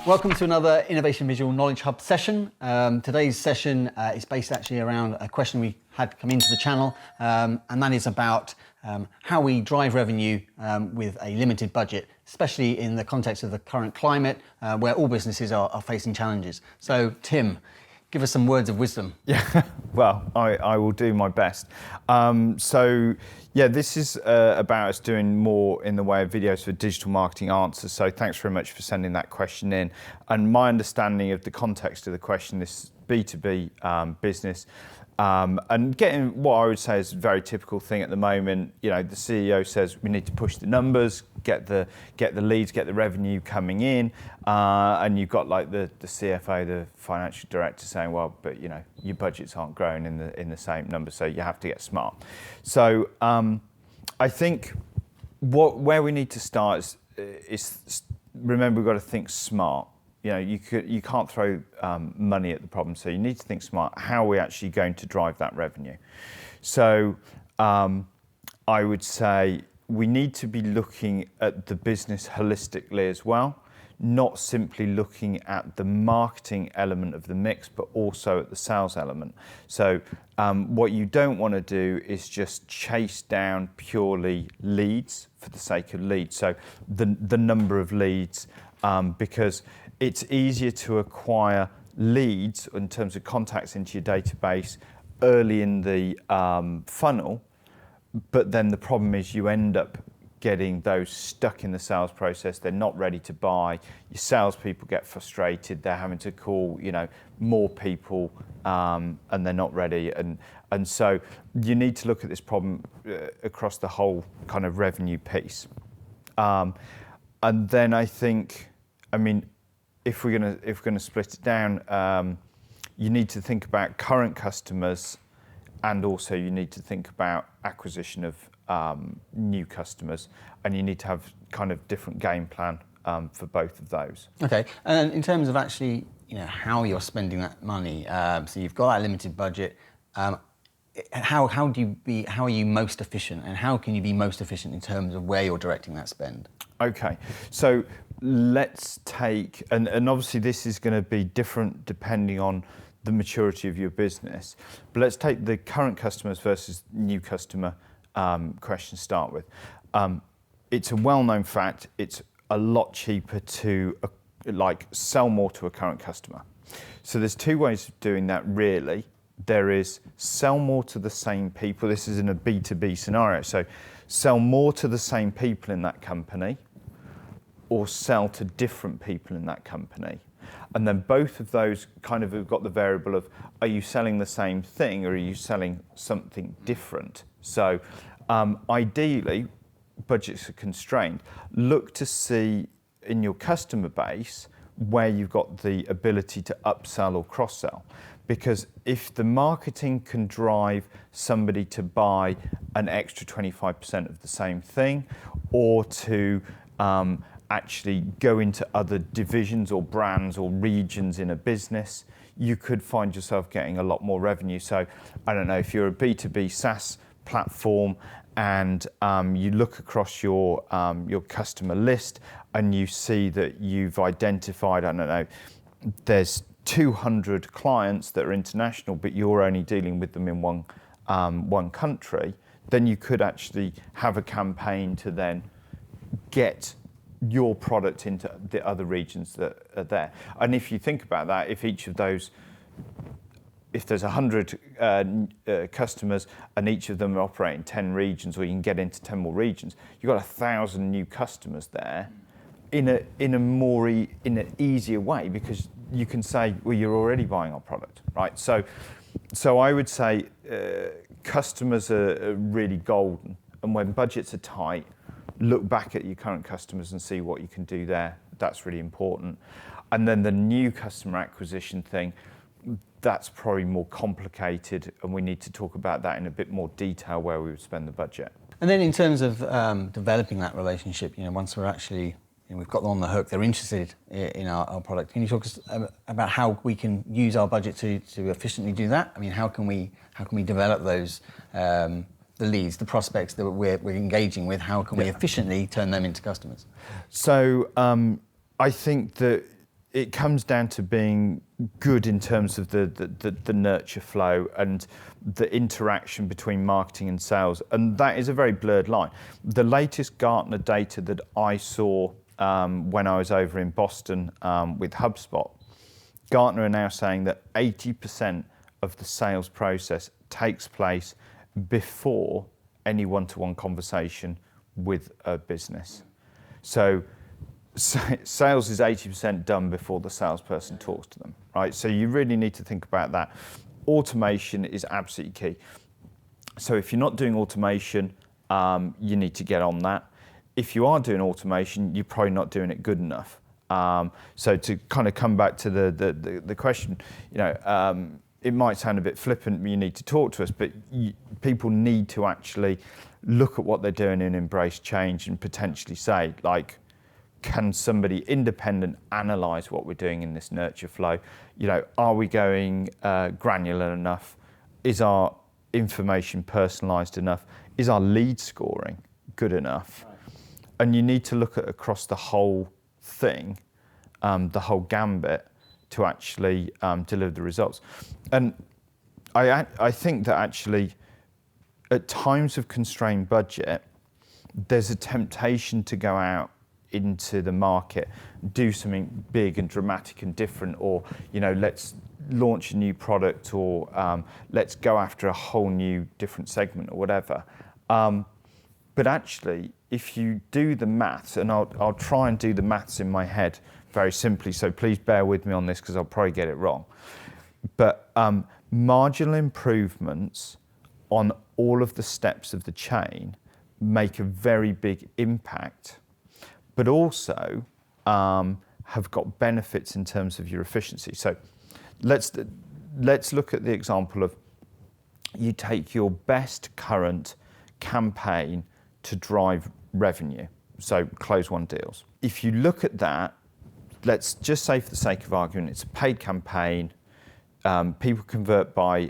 Welcome to another Innovation Visual Knowledge Hub session. Today's session is based actually around a question we had come into the channel, and that is about how we drive revenue with a limited budget, especially in the context of the current climate where all businesses are facing challenges. So Tim, give us some words of wisdom. Yeah, well, I will do my best. This is about us doing more in the way of videos for digital marketing answers. So thanks very much for sending that question in. And my understanding of the context of the question, this B2B business, and getting what I would say is a very typical thing at the moment. You know, the CEO says we need to push the numbers, get the leads, get the revenue coming in, and you've got like the CFO, the financial director, saying, well, but you know, your budgets aren't growing in the same numbers, so you have to get smart. So I think where we need to start is remember, we've got to think smart. You know, you can't throw money at the problem, so you need to think smart. How are we actually going to drive that revenue? So I would say we need to be looking at the business holistically as well, not simply looking at the marketing element of the mix, but also at the sales element. So what you don't want to do is just chase down purely leads for the sake of leads. So the number of leads, because it's easier to acquire leads in terms of contacts into your database early in the funnel, but then the problem is you end up getting those stuck in the sales process. They're not ready to buy. Your salespeople get frustrated. They're having to call, you know, more people, and they're not ready. And so you need to look at this problem across the whole kind of revenue piece. And then I think, I mean, if we're gonna split it down, you need to think about current customers, and also you need to think about acquisition of new customers, and you need to have kind of different game plan for both of those. Okay, and in terms of actually, you know, how you're spending that money, so you've got that limited budget. How are you most efficient, and how can you be most efficient in terms of where you're directing that spend? Okay, so let's take, and obviously this is going to be different depending on the maturity of your business, but let's take the current customers versus new customer question to start with. It's a well-known fact, it's a lot cheaper to sell more to a current customer. So there's two ways of doing that really. There is sell more to the same people. This is in a B2B scenario. So sell more to the same people in that company, or sell to different people in that company. And then both of those kind of have got the variable of, are you selling the same thing or are you selling something different? So ideally, budgets are constrained. Look to see in your customer base where you've got the ability to upsell or cross-sell. Because if the marketing can drive somebody to buy an extra 25% of the same thing, or to actually go into other divisions or brands or regions in a business, you could find yourself getting a lot more revenue. So I don't know, if you're a B2B SaaS platform and you look across your customer list and you see that you've identified, I don't know, there's 200 clients that are international, but you're only dealing with them in one country, then you could actually have a campaign to then get your product into the other regions that are there. And if you think about that, if each of those, if there's 100 customers and each of them operate in 10 regions, or you can get into 10 more regions, you've got 1,000 new customers there in an easier way, because you can say, well, you're already buying our product, right? So I would say customers are really golden, and when budgets are tight, look back at your current customers and see what you can do there. That's really important. And then the new customer acquisition thing, that's probably more complicated, and we need to talk about that in a bit more detail where we would spend the budget. And then in terms of developing that relationship, you know, once we're actually, you know, we've got them on the hook, they're interested in our product. Can you talk us about how we can use our budget to efficiently do that? I mean, how can we develop those the leads, the prospects that we're engaging with? How can we efficiently turn them into customers? So I think that it comes down to being good in terms of the nurture flow and the interaction between marketing and sales. And that is a very blurred line. The latest Gartner data that I saw when I was over in Boston with HubSpot, Gartner are now saying that 80% of the sales process takes place before any one-to-one conversation with a business. So sales is 80% done before the salesperson talks to them, right? So you really need to think about that. Automation is absolutely key. So if you're not doing automation, you need to get on that. If you are doing automation, you're probably not doing it good enough. So to kind of come back to the question, it might sound a bit flippant, you need to talk to us, but people need to actually look at what they're doing and embrace change and potentially say, like, can somebody independent analyse what we're doing in this nurture flow? Are we going granular enough? Is our information personalised enough? Is our lead scoring good enough? Right. And you need to look at across the whole thing, the whole gambit, to actually deliver the results. And I think that actually, at times of constrained budget, there's a temptation to go out into the market, do something big and dramatic and different, or let's launch a new product, or let's go after a whole new different segment or whatever. But actually, if you do the maths, and I'll try and do the maths in my head very simply, so please bear with me on this because I'll probably get it wrong. But marginal improvements on all of the steps of the chain make a very big impact, but also have got benefits in terms of your efficiency. So let's look at the example of, you take your best current campaign to drive revenue, so close won deals. If you look at that, let's just say for the sake of argument, it's a paid campaign. People convert by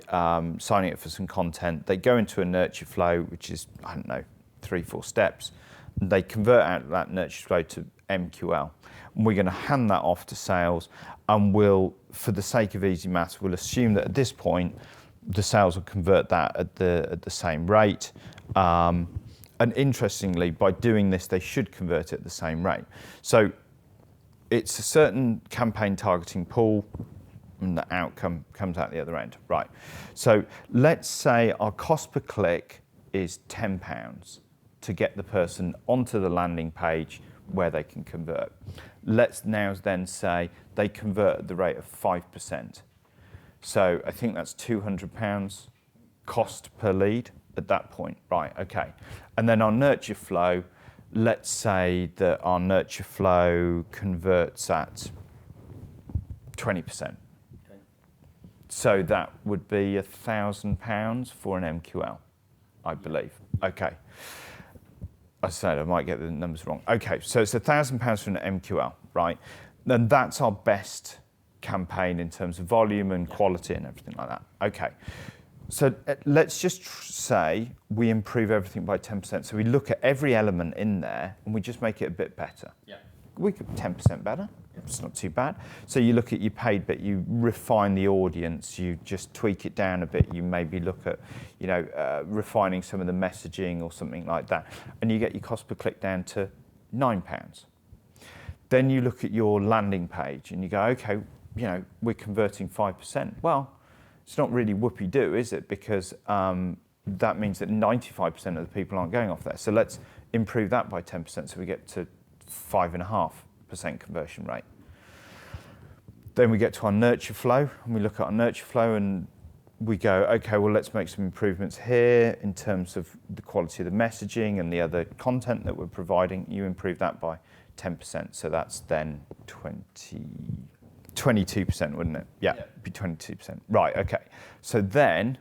signing up for some content. They go into a nurture flow, which is, 3-4 steps. They convert out of that nurture flow to MQL. And we're going to hand that off to sales, and we'll, for the sake of easy maths, we'll assume that at this point, the sales will convert that at the same rate. And interestingly, by doing this, they should convert it at the same rate. So it's a certain campaign targeting pool, and the outcome comes out the other end. Right. So let's say our cost per click is £10 to get the person onto the landing page where they can convert. Let's now then say they convert at the rate of 5%. So I think that's £200 cost per lead at that point. Right, okay. And then our nurture flow, let's say that our nurture flow converts at 20%. Okay. So that would be £1,000 for an MQL, I believe. Okay. I said I might get the numbers wrong. Okay, so it's £1,000 for an MQL, right? And that's our best campaign in terms of volume and quality and everything like that. Okay, so let's just say we improve everything by 10%. So we look at every element in there and we just make it a bit better. Yeah. We could 10% better. It's not too bad. So you look at your paid bit, you refine the audience, you just tweak it down a bit. You maybe look at, refining some of the messaging or something like that, and you get your cost per click down to £9. Then you look at your landing page and you go, okay, we're converting 5%. Well, it's not really whoopee-doo, is it? Because that means that 95% of the people aren't going off there. So let's improve that by 10%, so we get to 5.5% conversion rate. Then we get to our nurture flow, and we look at our nurture flow and we go, okay, well, let's make some improvements here in terms of the quality of the messaging and the other content that we're providing. You improve that by 10%, so that's then 22%, wouldn't it? Yeah, it'd be 22%. Right, okay. So then,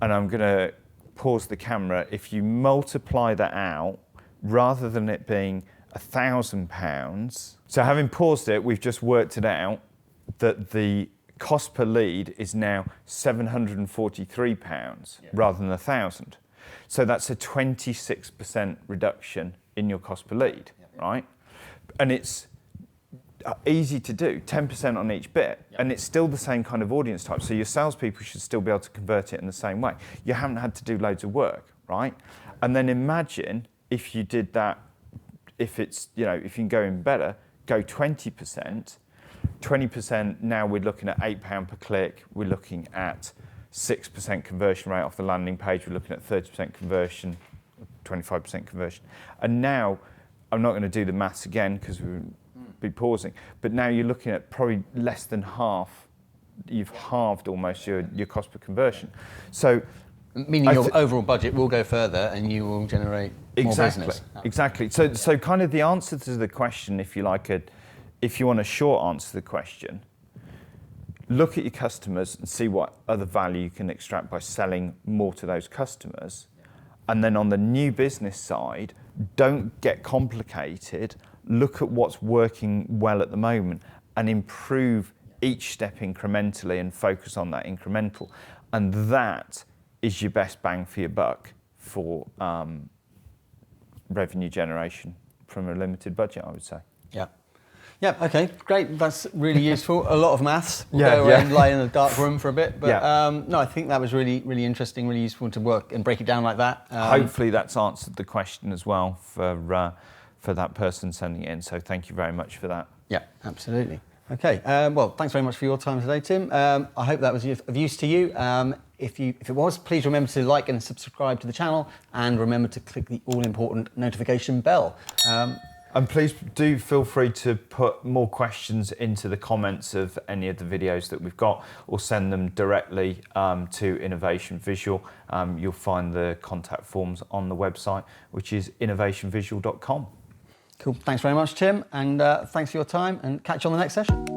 and I'm going to pause the camera, if you multiply that out, rather than it being £1,000, so having paused it, we've just worked it out that the cost per lead is now £743 rather than 1,000. So that's a 26% reduction in your cost per lead, right? And it's easy to do, 10% on each bit, and it's still the same kind of audience type. So your salespeople should still be able to convert it in the same way. You haven't had to do loads of work, right? And then imagine if you did that, if it's, you know, if you can go in better, go 20%. 20%, now we're looking at £8 per click, we're looking at 6% conversion rate off the landing page, we're looking at 30% conversion, 25% conversion. And now, I'm not going to do the maths again because we would be pausing, but now you're looking at probably less than half, you've halved almost your cost per conversion. So, meaning your overall budget will go further and you will generate more business. Exactly. So kind of the answer to the question, if you like, if you want a short answer to the question, look at your customers and see what other value you can extract by selling more to those customers. And then on the new business side, don't get complicated. Look at what's working well at the moment and improve each step incrementally and focus on that incremental. And that is your best bang for your buck for revenue generation from a limited budget, I would say. Yeah. Yeah, okay, great. That's really useful. A lot of maths. We'll go and lie in the dark room for a bit. But no, I think that was really, really interesting, really useful to work and break it down like that. Hopefully that's answered the question as well for that person sending it in. So thank you very much for that. Yeah, absolutely. Okay, well, thanks very much for your time today, Tim. I hope that was of use to you. If it was, please remember to like and subscribe to the channel, and remember to click the all-important notification bell. And please do feel free to put more questions into the comments of any of the videos that we've got, or send them directly to Innovation Visual. You'll find the contact forms on the website, which is innovationvisual.com. Cool. Thanks very much, Tim, and thanks for your time, and catch you on the next session.